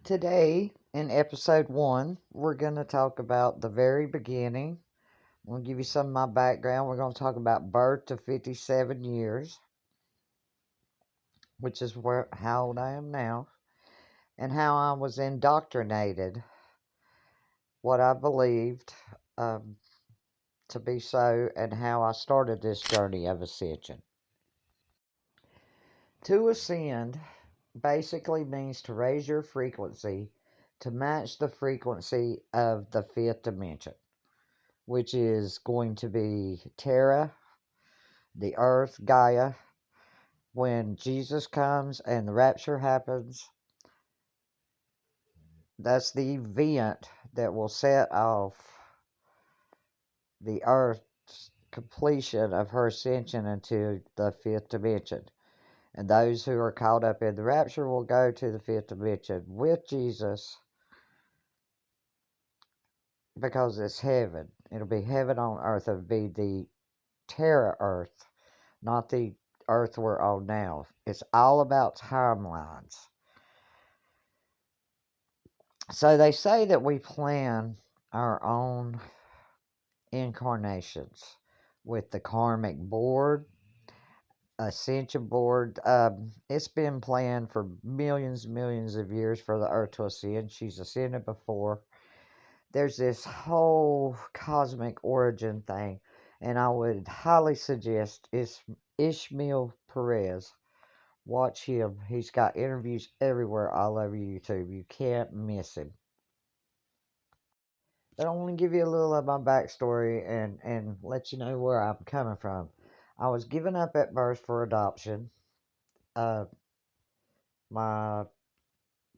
Today, in episode 1, we're going to talk about the very beginning. I'm going to give you some of my background. We're going to talk about birth to 57 years, which is how old I am now, and how I was indoctrinated, what I believed to be so, and how I started this journey of ascension. To ascend basically means to raise your frequency to match the frequency of the fifth dimension, which is going to be Terra, the earth, Gaia. When Jesus comes and the rapture happens, that's the event that will set off the earth's completion of her ascension into the fifth dimension. And those who are caught up in the rapture will go to the fifth dimension with Jesus, because it's heaven. It'll be heaven on earth. It'll be the Terra earth, not the earth we're on now. It's all about timelines. So they say that we plan our own incarnations with the karmic board, ascension board. It's been planned for millions and millions of years for the earth to ascend. She's ascended before. There's this whole cosmic origin thing, and I would highly suggest Ishmael Perez. Watch him. He's got interviews everywhere all over YouTube. You can't miss him. But I want to give you a little of my backstory and let you know where I'm coming from. I was given up at birth for adoption. My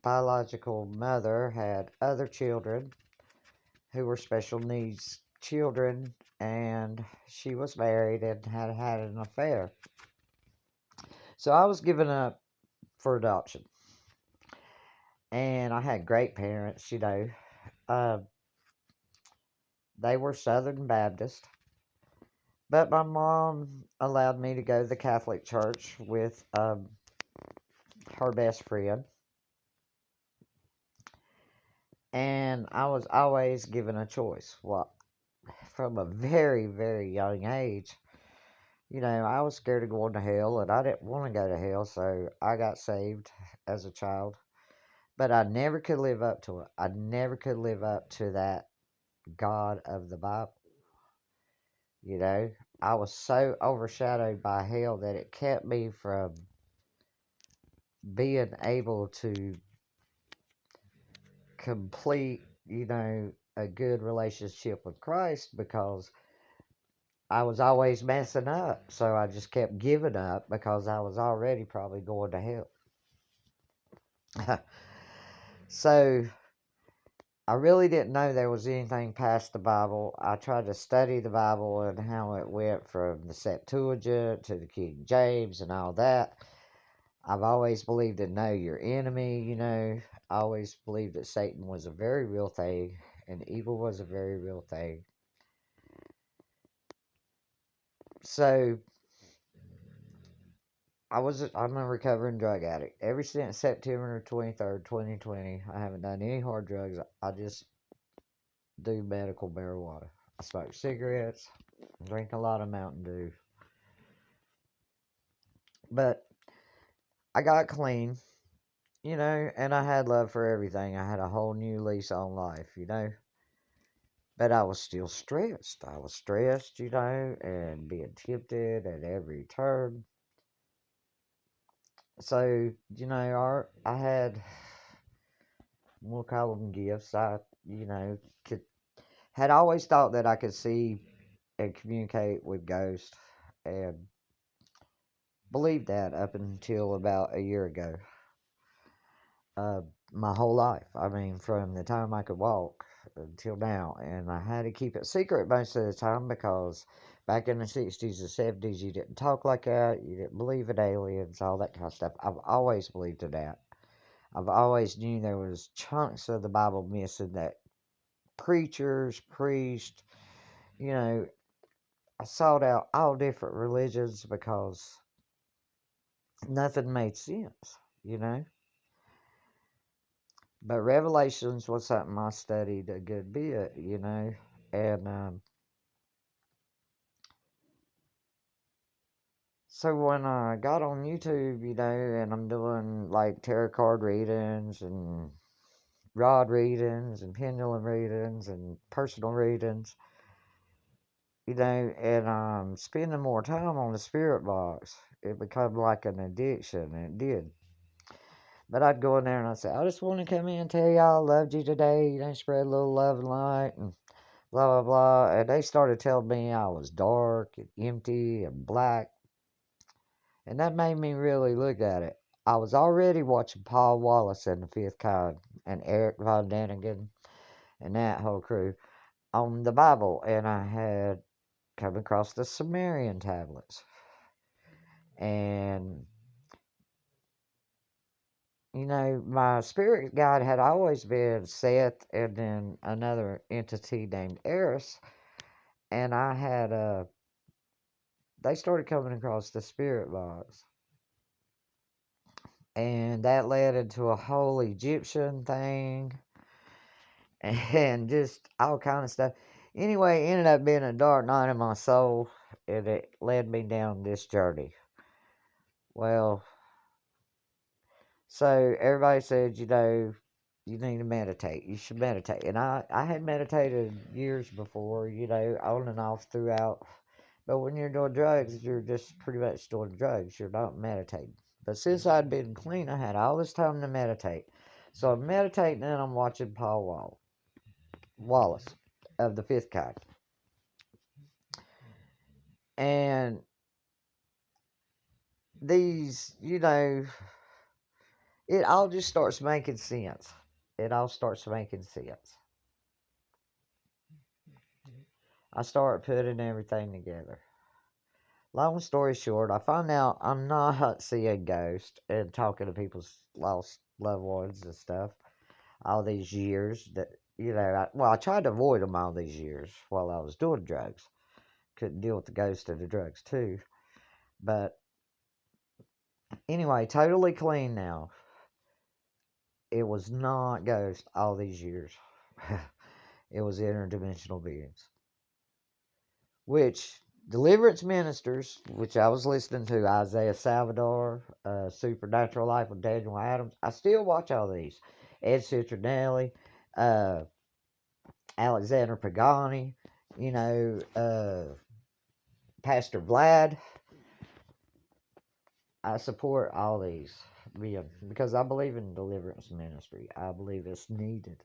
biological mother had other children who were special needs children, and she was married and had had an affair. So I was given up for adoption. And I had great parents, they were Southern Baptist. But my mom allowed me to go to the Catholic Church with her best friend. And I was always given a choice. Well, from a very, very young age, I was scared of going to hell, and I didn't want to go to hell, so I got saved as a child. But I never could live up to it. I never could live up to that God of the Bible. I was so overshadowed by hell that it kept me from being able to complete, a good relationship with Christ, because I was always messing up. So I just kept giving up because I was already probably going to hell. So I really didn't know there was anything past the Bible. I tried to study the Bible and how it went from the Septuagint to the King James and all that. I've always believed in know your enemy, I always believed that Satan was a very real thing and evil was a very real thing. So I'm a recovering drug addict. Ever since September 23rd, 2020, I haven't done any hard drugs. I just do medical marijuana. I smoke cigarettes, drink a lot of Mountain Dew. But I got clean, and I had love for everything. I had a whole new lease on life, But I was still stressed. I was stressed, and being tempted at every turn. So, I had, we'll call them gifts. Could had always thought that I could see and communicate with ghosts, and believed that up until about a year ago. Uh, my whole life. I mean, from the time I could walk until now. And I had to keep it secret most of the time because back in the 60s and 70s, you didn't talk like that. You didn't believe in aliens, all that kind of stuff. I've always believed in that. I've always knew there was chunks of the Bible missing that preachers, priests, you know, I sought out all different religions because nothing made sense, you know. But Revelations was something I studied a good bit, you know. And so when I got on YouTube, you know, and I'm doing like tarot card readings and rod readings and pendulum readings and personal readings, you know, and I'm spending more time on the spirit box. It became like an addiction, and it did. But I'd go in there and I'd say, I just want to come in and tell y'all I loved you today. You know, spread a little love and light and blah, blah, blah. And they started telling me I was dark and empty and black. And that made me really look at it. I was already watching Paul Wallace and the Fifth Kind and Eric Von Daniken and that whole crew on the Bible. And I had come across the Sumerian tablets. And you know, my spirit guide had always been Seth and then another entity named Eris. And I had, they started coming across the spirit box. And that led into a whole Egyptian thing and just all kind of stuff. Anyway, it ended up being a dark night in my soul, and it led me down this journey. Well, so everybody said, you know, you need to meditate. You should meditate. And I had meditated years before, you know, on and off throughout. But when you're doing drugs, you're just pretty much doing drugs. You're not meditating. But since I'd been clean, I had all this time to meditate. So I'm meditating and I'm watching Paul Wallace of the Fifth Kind. And these, you know, it all just starts making sense. It all starts making sense. I start putting everything together. Long story short, I find out I'm not seeing ghosts and talking to people's lost loved ones and stuff all these years. That you know, I tried to avoid them all these years while I was doing drugs. Couldn't deal with the ghost of the drugs too. But anyway, totally clean now. It was not ghosts all these years. It was interdimensional beings, which deliverance ministers, which I was listening to, Isaiah Salvador, Supernatural Life of Daniel Adams. I still watch all these. Ed Citronelli, uh, Alexander Pagani, you know, Pastor Vlad. I support all these because I believe in deliverance ministry. I believe it's needed.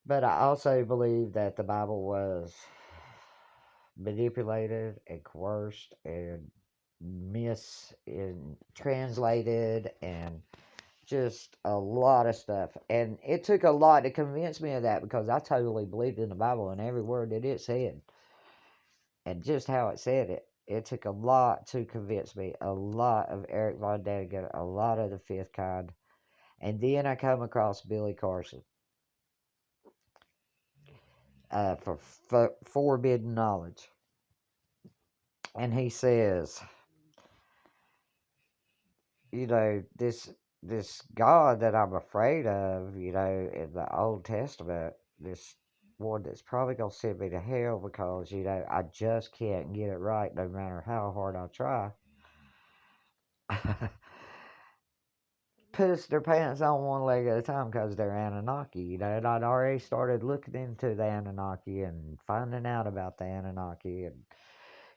But I also believe that the Bible was manipulated and coerced and mis and translated and just a lot of stuff. And it took a lot to convince me of that because I totally believed in the Bible and every word that it said and just how it said it. It took a lot to convince me. A lot of Eric Von Daniken, a lot of the Fifth Kind. And then I come across Billy Carson for Forbidden Knowledge. And he says, you know, this God that I'm afraid of, you know, in the Old Testament, this one that's probably gonna send me to hell because, you know, I just can't get it right no matter how hard I try. Puts their pants on one leg at a time because they're Anunnaki, you know, and I'd already started looking into the Anunnaki and finding out about the Anunnaki and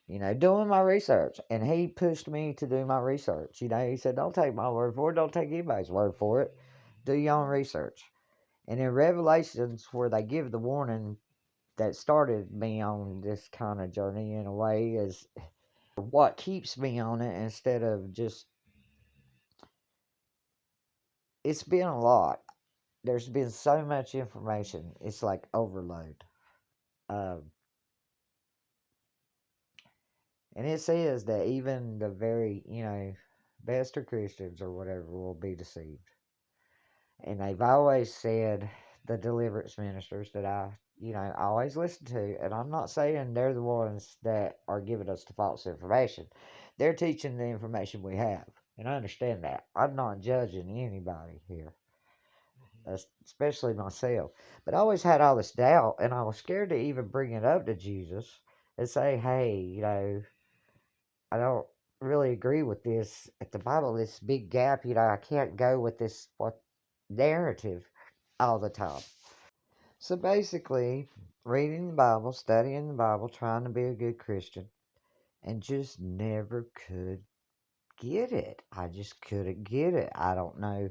you know, doing my research. And he pushed me to do my research. You know, he said, don't take my word for it. Don't take anybody's word for it. Do your own research. And in Revelations, where they give the warning that started me on this kind of journey in a way, is what keeps me on it instead of just, it's been a lot. There's been so much information. It's like overload. Um, and it says that even the very, best of Christians or whatever will be deceived. And they've always said, the deliverance ministers that I always listen to, and I'm not saying they're the ones that are giving us the false information. They're teaching the information we have. And I understand that. I'm not judging anybody here, especially myself. But I always had all this doubt, and I was scared to even bring it up to Jesus and say, hey, I don't really agree with this. At the Bible, this big gap, I can't go with this narrative all the time. So basically, reading the Bible, studying the Bible, trying to be a good Christian, and just never could get it. I just couldn't get it. I don't know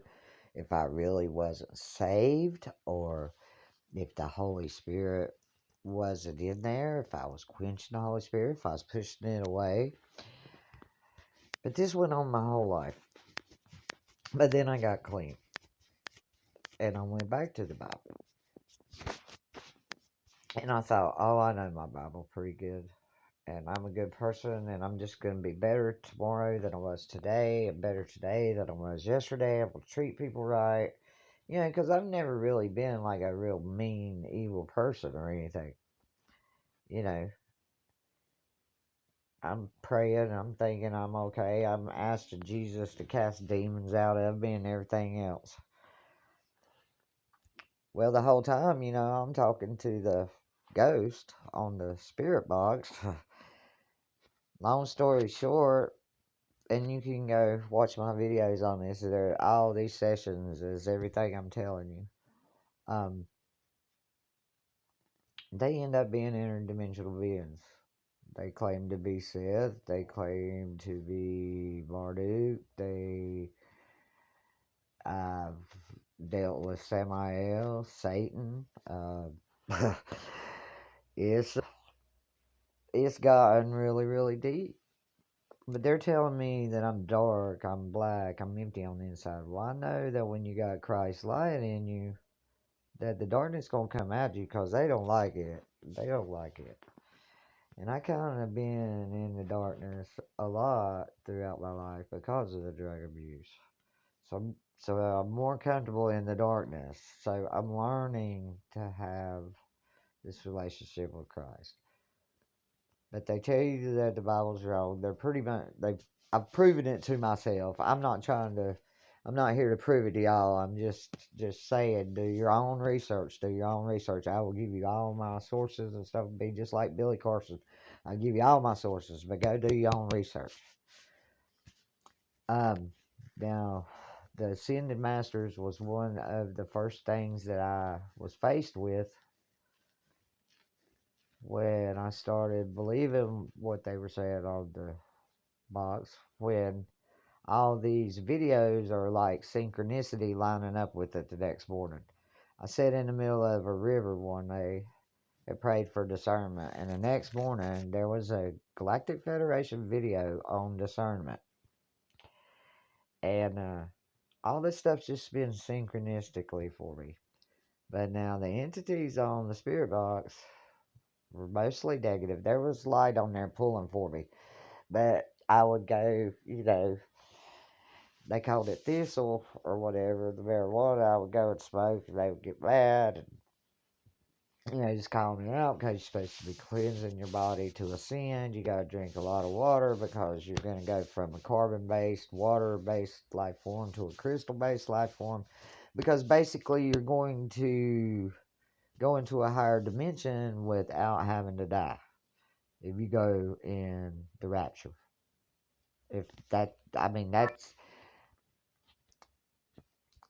if I really wasn't saved or if the Holy Spirit wasn't in there, if I was quenching the Holy Spirit, if I was pushing it away. But this went on my whole life. But then I got clean and I went back to the Bible. And I thought, oh, I know my Bible pretty good. And I'm a good person, and I'm just going to be better tomorrow than I was today, and better today than I was yesterday. I will treat people right. Because I've never really been like a real mean, evil person or anything. You know, I'm praying, I'm thinking I'm okay. I'm asking Jesus to cast demons out of me and everything else. Well, the whole time, I'm talking to the ghost on the spirit box. Long story short, and you can go watch my videos on this. There, all these sessions is everything I'm telling you. Um, they end up being interdimensional beings. They claim to be Seth. They claim to be Marduk. I've dealt with Samael, Satan. It's it's gotten really, really deep. But they're telling me that I'm dark, I'm black, I'm empty on the inside. Well, I know that when you got Christ's light in you, that the darkness gonna come at you because they don't like it. They don't like it. And I kind of been in the darkness a lot throughout my life because of the drug abuse. So I'm more comfortable in the darkness. So I'm learning to have this relationship with Christ. But they tell you that the Bible's wrong. They're pretty much I've proven it to myself. I'm not here to prove it to y'all. I'm just saying, do your own research. Do your own research. I will give you all my sources and stuff. Be just like Billy Carson. I'll give you all my sources, but go do your own research. Um, Now, the Ascended Masters was one of the first things that I was faced with when I started believing what they were saying on the box. When all these videos are like synchronicity lining up with it the next morning. I sat in the middle of a river one day and prayed for discernment, and the next morning there was a Galactic Federation video on discernment. And all this stuff's just been synchronistically for me. But now the entities on the spirit box were mostly negative. There was light on there pulling for me. But I would go, they called it thistle or whatever, the marijuana. I would go and smoke, and they would get mad. And, just calling me out because you're supposed to be cleansing your body to ascend. You got to drink a lot of water because you're going to go from a carbon based, water based life form to a crystal based life form. Because basically, you're going to go into a higher dimension without having to die if you go in the rapture. If that, I mean, that's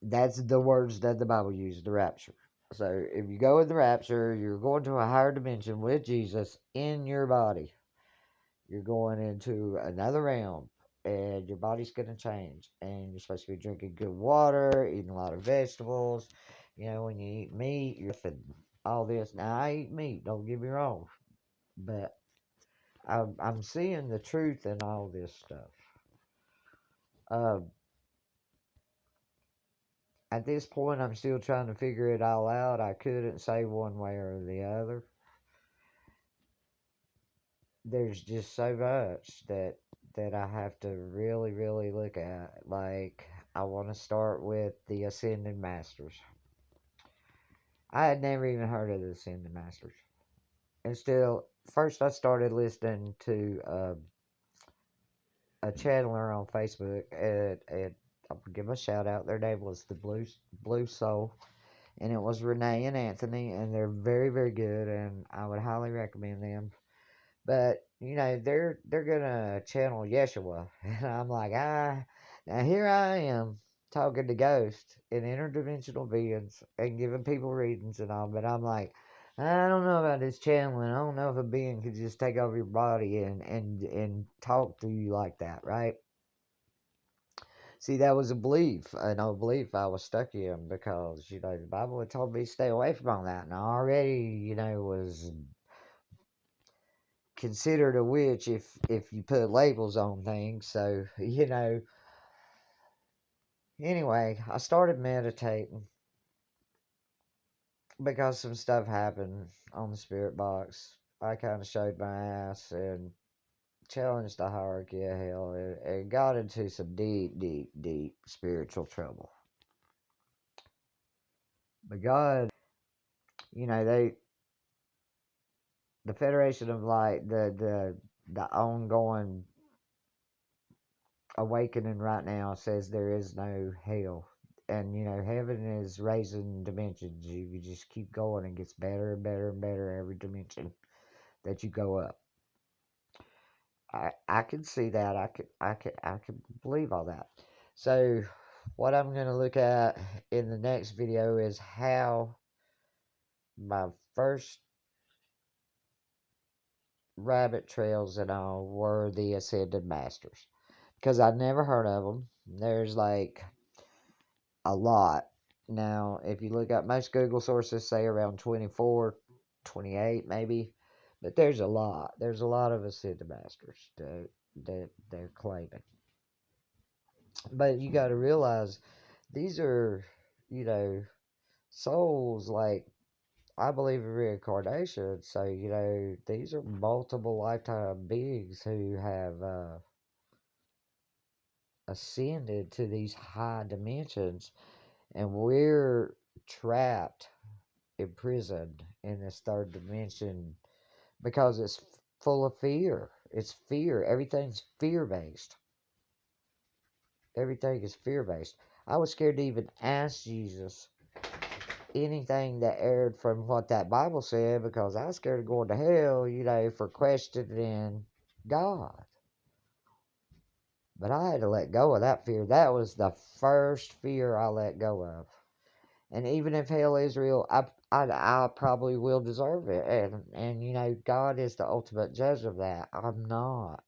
the words that the Bible uses, the rapture. So if you go in the rapture, you're going to a higher dimension with Jesus in your body. You're going into another realm, and your body's going to change. And you're supposed to be drinking good water, eating a lot of vegetables. When you eat meat, you're all this. Now, I eat meat, don't get me wrong. But I'm seeing the truth in all this stuff. Uh, at this point, I'm still trying to figure it all out. I couldn't say one way or the other. There's just so much that I have to really, really look at. Like, I want to start with the Ascended Masters. I had never even heard of the Ascended Masters. And still, first I started listening to a channeler on Facebook, and I'll give them a shout out. Their name was the Blue Soul, and it was Renee and Anthony, and they're very, very good, and I would highly recommend them. But they're gonna channel Yeshua, and I'm like, now here I am talking to ghosts and interdimensional beings and giving people readings and all, but I'm like, I don't know about this channeling. I don't know if a being could just take over your body and talk to you like that, right? See, that was a belief, an old belief I was stuck in because the Bible had told me to stay away from all that, and I already was considered a witch if you put labels on things. So anyway, I started meditating because some stuff happened on the spirit box. I kind of showed my ass and challenged the hierarchy of hell, and got into some deep, deep, deep spiritual trouble. But God, they, the Federation of Light, the ongoing awakening right now says there is no hell. And heaven is raising dimensions. You just keep going, it gets better and better and better every dimension that you go up. I can see that. I can believe all that. So what I'm going to look at in the next video is how my first rabbit trails and all were the Ascended Masters, because I'd never heard of them. There's like a lot. Now, if you look up, most Google sources say around 24, 28 maybe, but there's a lot. There's a lot of Ascended Masters that they're claiming. But you got to realize these are, souls, like, I believe in reincarnation. So, these are multiple lifetime beings who have ascended to these high dimensions, and we're trapped, imprisoned in this third dimension because it's full of fear. It's fear. Everything's fear based. Everything is fear based. I was scared to even ask Jesus anything that erred from what that Bible said because I was scared of going to hell, for questioning God. But I had to let go of that fear. That was the first fear I let go of. And even if hell is real, I probably will deserve it. And God is the ultimate judge of that. I'm not.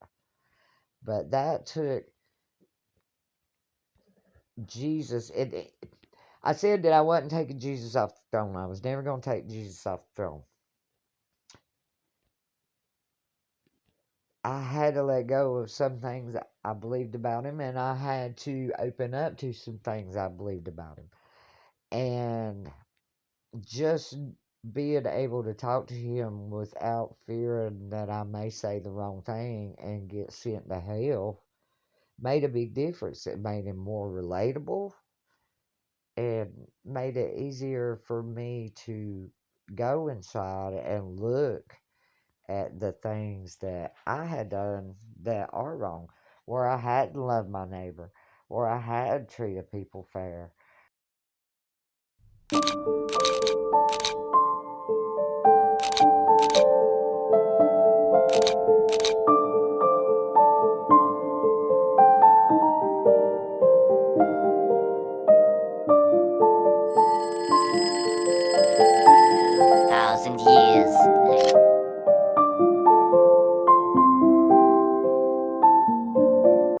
But that took Jesus. I said that I wasn't taking Jesus off the throne. I was never going to take Jesus off the throne. I had to let go of some things I believed about him, and I had to open up to some things I believed about him. And just being able to talk to him without fearing that I may say the wrong thing and get sent to hell made a big difference. It made him more relatable and made it easier for me to go inside and look at the things that I had done that are wrong, where I hadn't loved my neighbor, where I had treated people fair. Thousand years